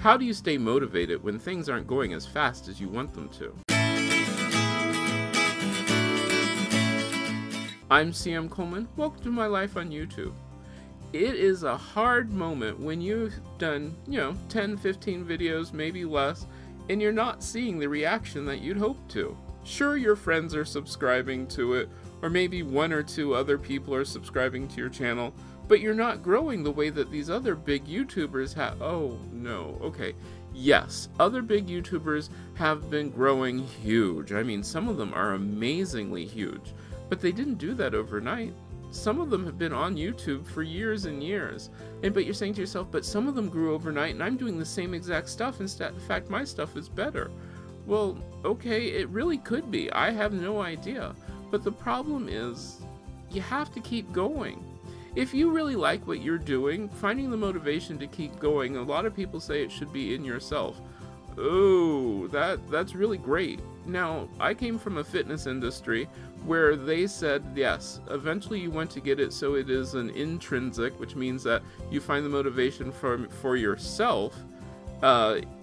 How do you stay motivated when things aren't going as fast as you want them to? I'm CMColeman. Welcome to my life on YouTube. It is a hard moment when you've done, 10, 15 videos, maybe less, and you're not seeing the reaction that you'd hope to. Sure, your friends are subscribing to it, or maybe one or two other people are subscribing to your channel, but you're not growing the way that these other big YouTubers have. Oh, no. Okay. Yes, other big YouTubers have been growing huge. I mean, some of them are amazingly huge, but they didn't do that overnight. Some of them have been on YouTube for years and years, but you're saying to yourself, but some of them grew overnight and I'm doing the same exact stuff. In fact, my stuff is better. Well, okay, it really could be. I have no idea. But the problem is, you have to keep going. If you really like what you're doing, finding the motivation to keep going, a lot of people say it should be in yourself. Oh, that's really great. Now, I came from a fitness industry where they said, yes, eventually you want to get it so it is an intrinsic, which means that you find the motivation for yourself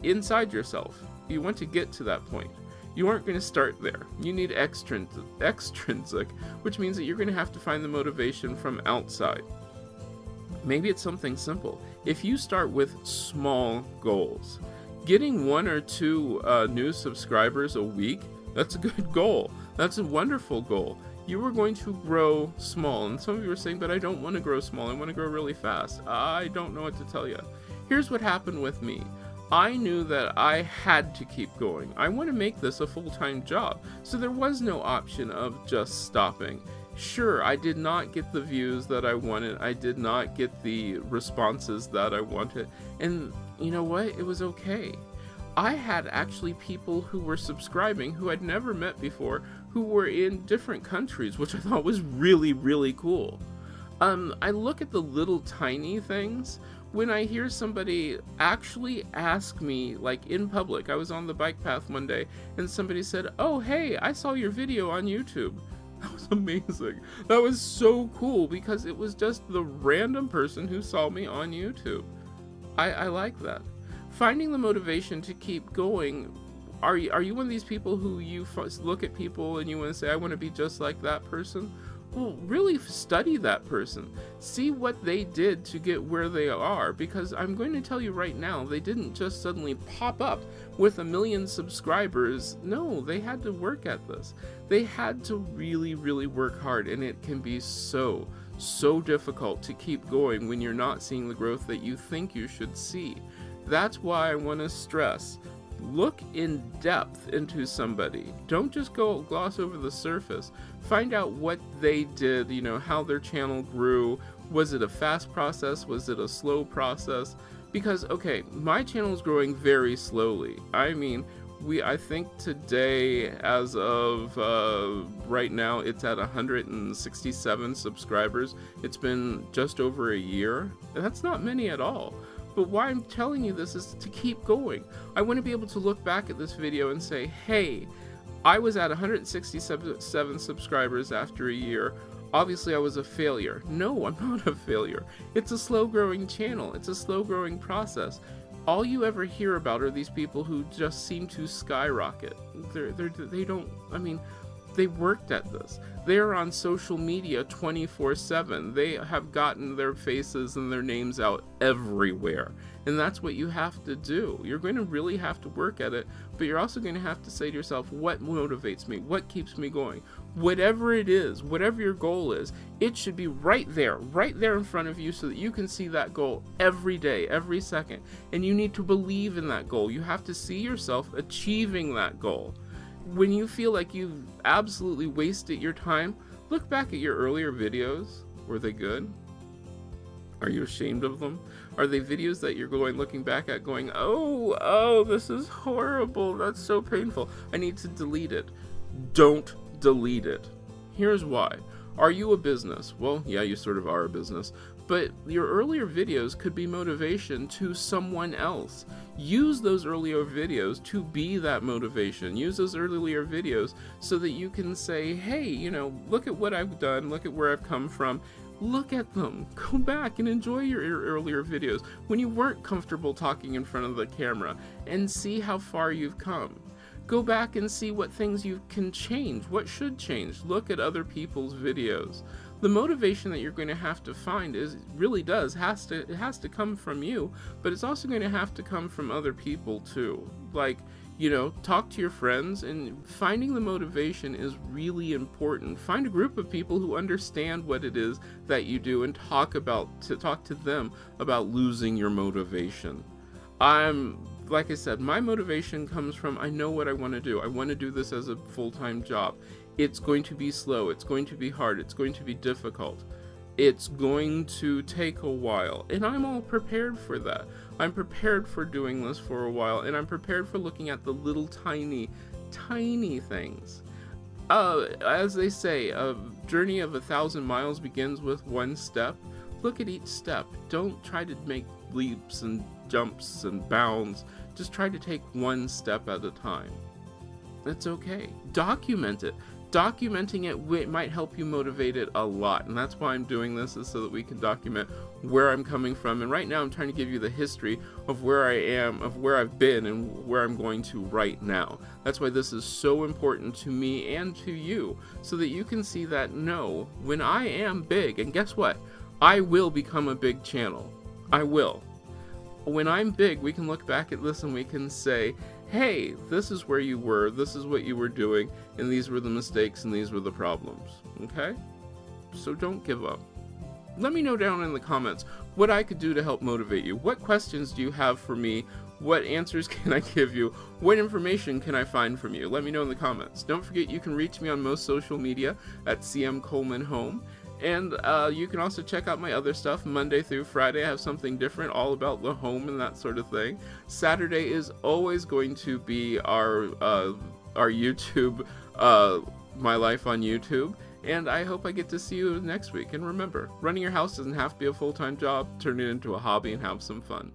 inside yourself. You want to get to that point. You aren't going to start there. You need extrinsic, which means that you're going to have to find the motivation from outside. Maybe it's something simple. If you start with small goals, getting 1 or 2 new subscribers a week, that's a good goal. That's a wonderful goal. You are going to grow small. And some of you are saying, but I don't want to grow small. I want to grow really fast. I don't know what to tell you. Here's what happened with me. I knew that I had to keep going. I want to make this a full-time job. So there was no option of just stopping. Sure, I did not get the views that I wanted. I did not get the responses that I wanted. And you know what? It was okay. I had actually people who were subscribing who I'd never met before, who were in different countries, which I thought was really, really cool. I look at the little tiny things. When I hear somebody actually ask me, like in public, I was on the bike path one day, and somebody said, "Oh, hey, I saw your video on YouTube." That was amazing. That was so cool because it was just the random person who saw me on YouTube. I like that. Finding the motivation to keep going. Are you one of these people who you look at people and you want to say, I want to be just like that person? Well, really study that person. See what they did to get where they are, because I'm going to tell you right now, they didn't just suddenly pop up with 1 million subscribers. No, they had to work at this. They had to really, really work hard, and it can be so difficult to keep going when you're not seeing the growth that you think you should see. That's why I want to stress, look in depth into somebody. Don't just go gloss over the surface. Find out what they did, how their channel grew. Was it a fast process? Was it a slow process? Because, okay, my channel is growing very slowly. I mean, I think today, as of right now, it's at 167 subscribers. It's been just over a year. That's not many at all. But why I'm telling you this is to keep going. I want to be able to look back at this video and say, hey, I was at 167 subscribers after a year. Obviously, I was a failure. No, I'm not a failure. It's a slow-growing channel. It's a slow-growing process. All you ever hear about are these people who just seem to skyrocket. They don't, I mean, they worked at this. They are on social media 24/7. They have gotten their faces and their names out everywhere. And that's what you have to do. You're going to really have to work at it, but you're also going to have to say to yourself, what motivates me? What keeps me going? Whatever it is, whatever your goal is, it should be right there in front of you so that you can see that goal every day, every second. And you need to believe in that goal. You have to see yourself achieving that goal. When you feel like you've absolutely wasted your time, look back at your earlier videos. Were they good? Are you ashamed of them? Are they videos that you're looking back at going, oh, this is horrible, that's so painful, I need to delete it? Don't delete it. Here's why. Are you a business? Well, yeah, you sort of are a business, but your earlier videos could be motivation to someone else. Use those earlier videos to be that motivation. Use those earlier videos so that you can say, hey, look at what I've done, look at where I've come from. Look at them. Go back and enjoy your earlier videos when you weren't comfortable talking in front of the camera and see how far you've come. Go back and see what things you can change, what should change. Look at other people's videos. The motivation that you're going to have to find has to come from you, but it's also going to have to come from other people too. Like, you know, talk to your friends, and finding the motivation is really important. Find a group of people who understand what it is that you do and talk to them about losing your motivation. Like I said, my motivation comes from, I know what I want to do. I want to do this as a full-time job. It's going to be slow, it's going to be hard, it's going to be difficult. It's going to take a while, and I'm all prepared for that. I'm prepared for doing this for a while, and I'm prepared for looking at the little tiny things. As they say, a journey of 1,000 miles begins with one step. Look at each step. Don't try to make leaps and jumps and bounds. Just try to take one step at a time. That's okay. Document it. Documenting it might help you motivate it a lot, and that's why I'm doing this, is so that we can document where I'm coming from. And right now I'm trying to give you the history of where I am, of where I've been, and where I'm going to right now. That's why this is so important to me and to you, so that you can see that, no, when I am big, and guess what? I will become a big channel. I will. When I'm big, we can look back at this and we can say, hey, this is where you were, this is what you were doing, and these were the mistakes and these were the problems, okay? So don't give up. Let me know down in the comments what I could do to help motivate you. What questions do you have for me? What answers can I give you? What information can I find from you? Let me know in the comments. Don't forget, you can reach me on most social media at CMColeman Home. And you can also check out my other stuff. Monday through Friday I have something different all about the home and that sort of thing. Saturday is always going to be our YouTube, my life on YouTube. And I hope I get to see you next week. And remember, running your house doesn't have to be a full-time job. Turn it into a hobby and have some fun.